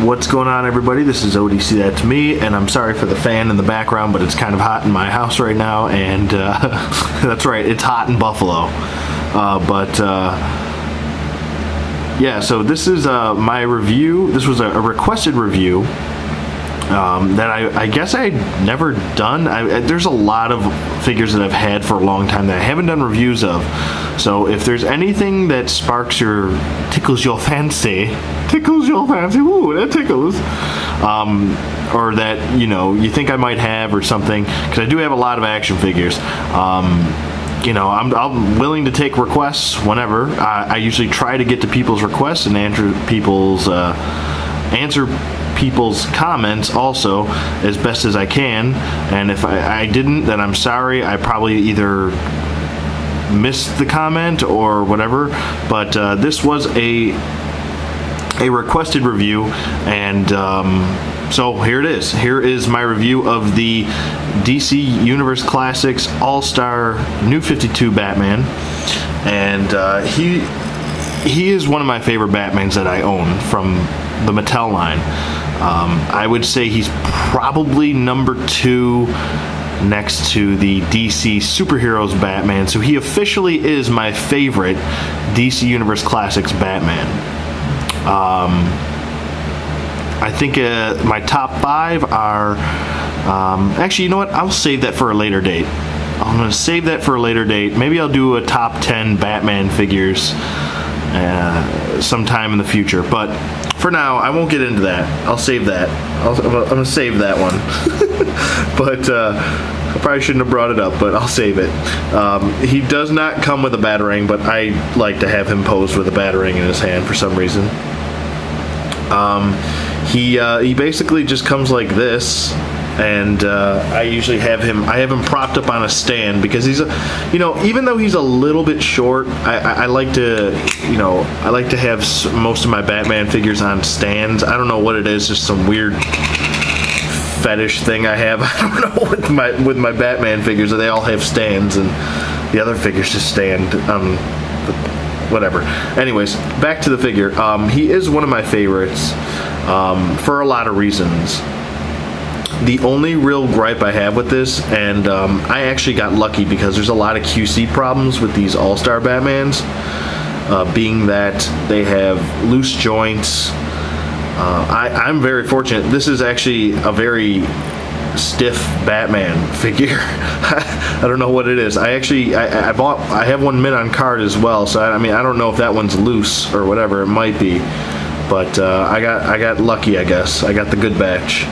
What's going on, everybody? This is ODC, that's me, and I'm sorry for the fan in the background, but it's kind of hot in my house right now, and that's right, it's hot in Buffalo. Yeah, so this is my review. This was a requested review that I guess I had never done. There's a lot of figures that I've had for a long time that I haven't done reviews of. So if there's anything that tickles your fancy, ooh, that tickles, or that, you think I might have or something, because I do have a lot of action figures. I'm willing to take requests whenever. I usually try to get to people's requests and answer people's comments also as best as I can. And if I didn't, then I'm sorry. I probably either missed the comment or whatever. But this was a requested review, and so here it is. Here is my review of the DC Universe Classics All-Star New 52 Batman, and he is one of my favorite Batmans that I own from the Mattel line. I would say he's probably number 2 next to the DC Superheroes Batman, so he officially is my favorite DC Universe Classics Batman. I think my top 5 are... actually, you know what? I'll save that for a later date. I'm going to save that for a later date. Maybe I'll do a top 10 Batman figures sometime in the future. But for now, I won't get into that. I'll save that. I'm going to save that one. But I probably shouldn't have brought it up, but I'll save it. He does not come with a Batarang, but I like to have him posed with a Batarang in his hand for some reason. He basically just comes like this, and I usually have him propped up on a stand because he's even though he's a little bit short, I like to have most of my Batman figures on stands. I don't know what it is, just some weird fetish thing I have. I don't know with my Batman figures, they all have stands and the other figures just stand whatever. Anyways, back to the figure. He is one of my favorites for a lot of reasons. The only real gripe I have with this, and I actually got lucky because there's a lot of QC problems with these All-Star Batmans, being that they have loose joints. I'm very fortunate. This is actually a very stiff Batman figure. I don't know what it is. I have one mint on card as well, so I don't know if that one's loose or whatever. It might be, but I got lucky, I guess. I got the good batch,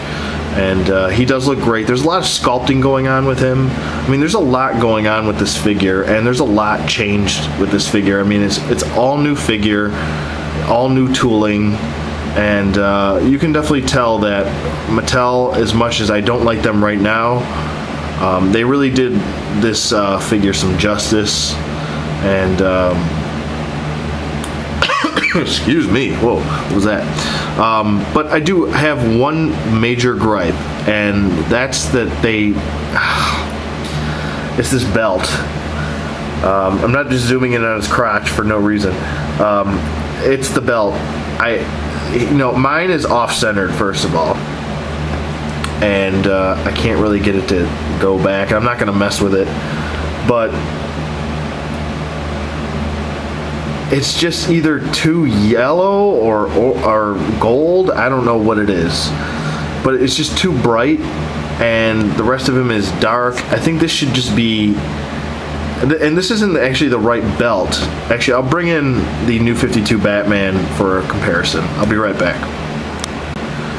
and he does look great. There's a lot of sculpting going on with him. There's a lot going on with this figure, and there's a lot changed with this figure. It's all new figure, all new tooling. And you can definitely tell that Mattel, as much as I don't like them right now, they really did this figure some justice. And excuse me, whoa, what was that? But I do have one major gripe, and that's that it's this belt. I'm not just zooming in on his crotch for no reason. It's the belt. Mine is off-centered, first of all, and I can't really get it to go back. I'm not going to mess with it, but it's just either too yellow or gold. I don't know what it is, but it's just too bright, and the rest of him is dark. I think this should just be... And this isn't actually the right belt. Actually, I'll bring in the new 52 Batman for a comparison. I'll be right back.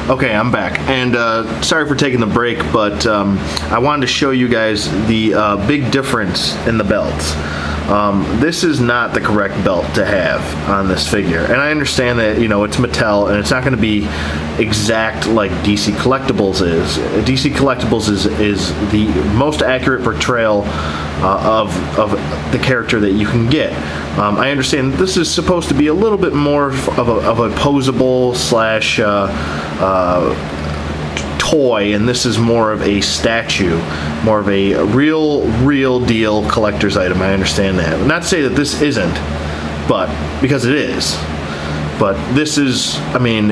Okay, I'm back. And sorry for taking the break, but I wanted to show you guys the big difference in the belts. This is not the correct belt to have on this figure. And I understand that, it's Mattel, and it's not going to be exact like DC Collectibles is. DC Collectibles is the most accurate portrayal of the character that you can get. I understand this is supposed to be a little bit more of a posable slash toy, and this is more of a statue, more of a real deal collector's item. I understand that. Not to say that this isn't, but because it is. But this is, I mean,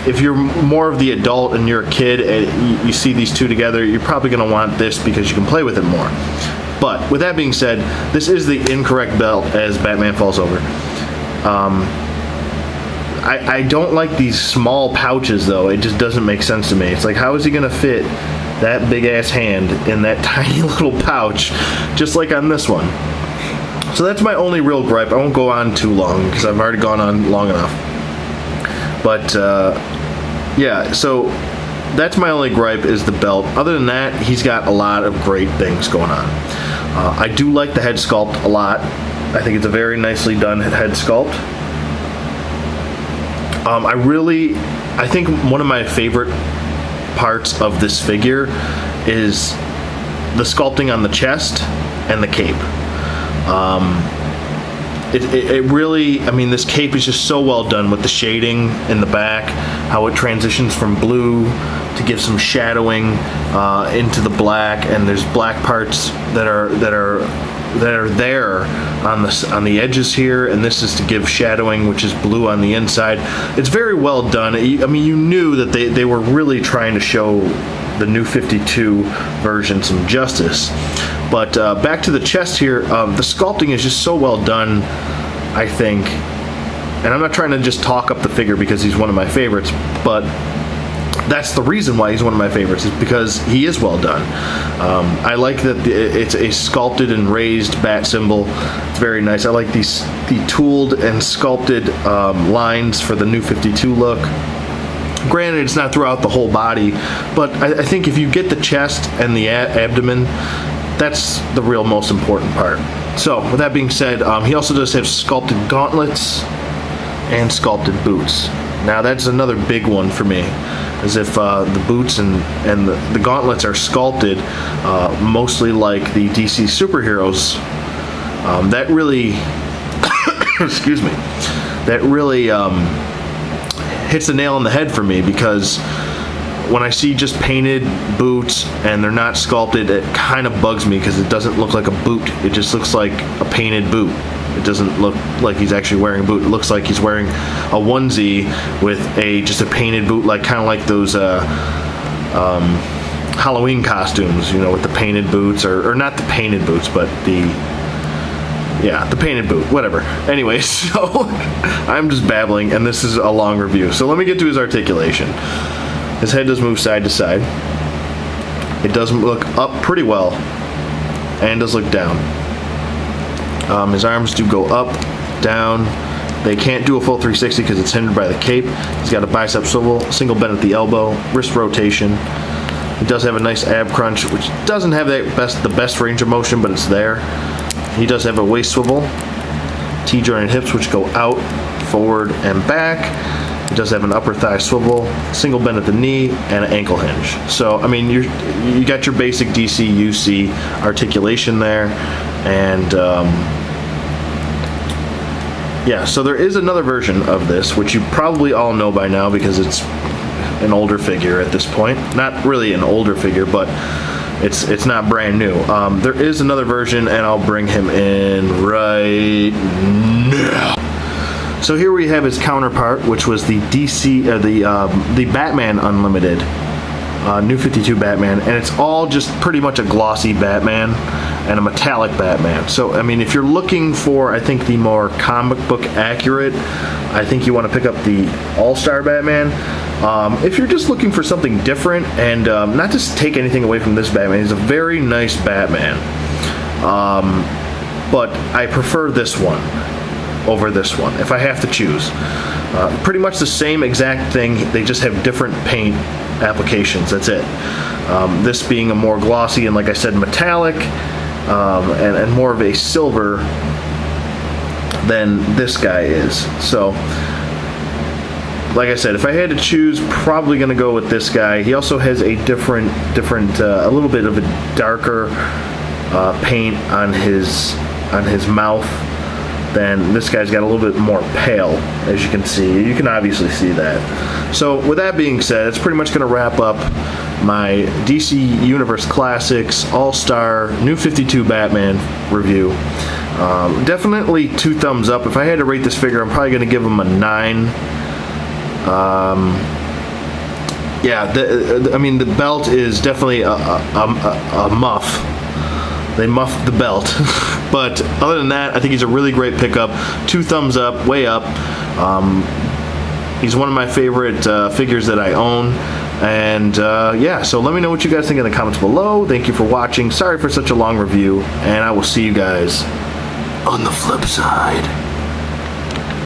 if you're more of the adult and you're a kid and you see these two together, you're probably going to want this because you can play with it more. But with that being said, this is the incorrect belt as Batman Falls Over. I don't like these small pouches, though. It just doesn't make sense to me. It's like, how is he going to fit that big-ass hand in that tiny little pouch, just like on this one? So that's my only real gripe. I won't go on too long because I've already gone on long enough. But, yeah, so that's my only gripe is the belt. Other than that, he's got a lot of great things going on. I do like the head sculpt a lot. I think it's a very nicely done head sculpt. I think one of my favorite parts of this figure is the sculpting on the chest and the cape. It really, I mean, this cape is just so well done with the shading in the back, how it transitions from blue to give some shadowing into the black, and there's black parts that are there on the edges here, and this is to give shadowing, which is blue on the inside. It's very well done. I mean, you knew that they were really trying to show the New 52 version some justice. But back to the chest here, the sculpting is just so well done, I think. And I'm not trying to just talk up the figure because he's one of my favorites, but that's the reason why he's one of my favorites, is because he is well done. I like that it's a sculpted and raised bat symbol. It's very nice. I like the tooled and sculpted lines for the New 52 look. Granted, it's not throughout the whole body, but I think if you get the chest and the abdomen, that's the real most important part. So, with that being said, he also does have sculpted gauntlets and sculpted boots. Now, that's another big one for me, as if the boots and the gauntlets are sculpted mostly like the DC superheroes. That really, excuse me, that really hits the nail on the head for me, because when I see just painted boots and they're not sculpted, it kind of bugs me because it doesn't look like a boot. It just looks like a painted boot. It doesn't look like he's actually wearing a boot. It looks like he's wearing a onesie with just a painted boot, like kind of like those Halloween costumes, you know, with the painted boots, or not the painted boots, but the painted boot, whatever. Anyway, so I'm just babbling, and this is a long review. So let me get to his articulation. His head does move side to side. It does look up pretty well, and does look down. His arms do go up, down. They can't do a full 360 because it's hindered by the cape. He's got a bicep swivel, single bend at the elbow, wrist rotation. He does have a nice ab crunch, which doesn't have the best range of motion, but it's there. He does have a waist swivel, T-jointed hips, which go out, forward, and back. He does have an upper thigh swivel, single bend at the knee, and an ankle hinge. So, I mean, you got your basic DCUC articulation there, and yeah. So there is another version of this, which you probably all know by now because it's an older figure at this point. Not really an older figure, but it's not brand new. There is another version, and I'll bring him in right now. So here we have his counterpart, which was the the Batman Unlimited, New 52 Batman, and it's all just pretty much a glossy Batman and a metallic Batman. So, I mean, if you're looking for, I think, the more comic book accurate, I think you want to pick up the All-Star Batman. If you're just looking for something different, and not to take anything away from this Batman, he's a very nice Batman. But I prefer this one over this one, if I have to choose. Pretty much the same exact thing, they just have different paint applications, that's it. This being a more glossy and, like I said, metallic, and more of a silver than this guy is. So, like I said, if I had to choose, probably going to go with this guy. He also has a different, a little bit of a darker paint on his mouth. Then this guy's got a little bit more pale, as you can see. You can obviously see that. So with that being said, it's pretty much going to wrap up my DC Universe Classics All-Star New 52 Batman review. Definitely 2 thumbs up. If I had to rate this figure, I'm probably going to give him a 9. Yeah, I mean, the belt is definitely a muff. They muffed the belt. But other than that, I think he's a really great pickup. 2 thumbs up, way up. He's one of my favorite figures that I own. And yeah, so let me know what you guys think in the comments below. Thank you for watching. Sorry for such a long review. And I will see you guys on the flip side.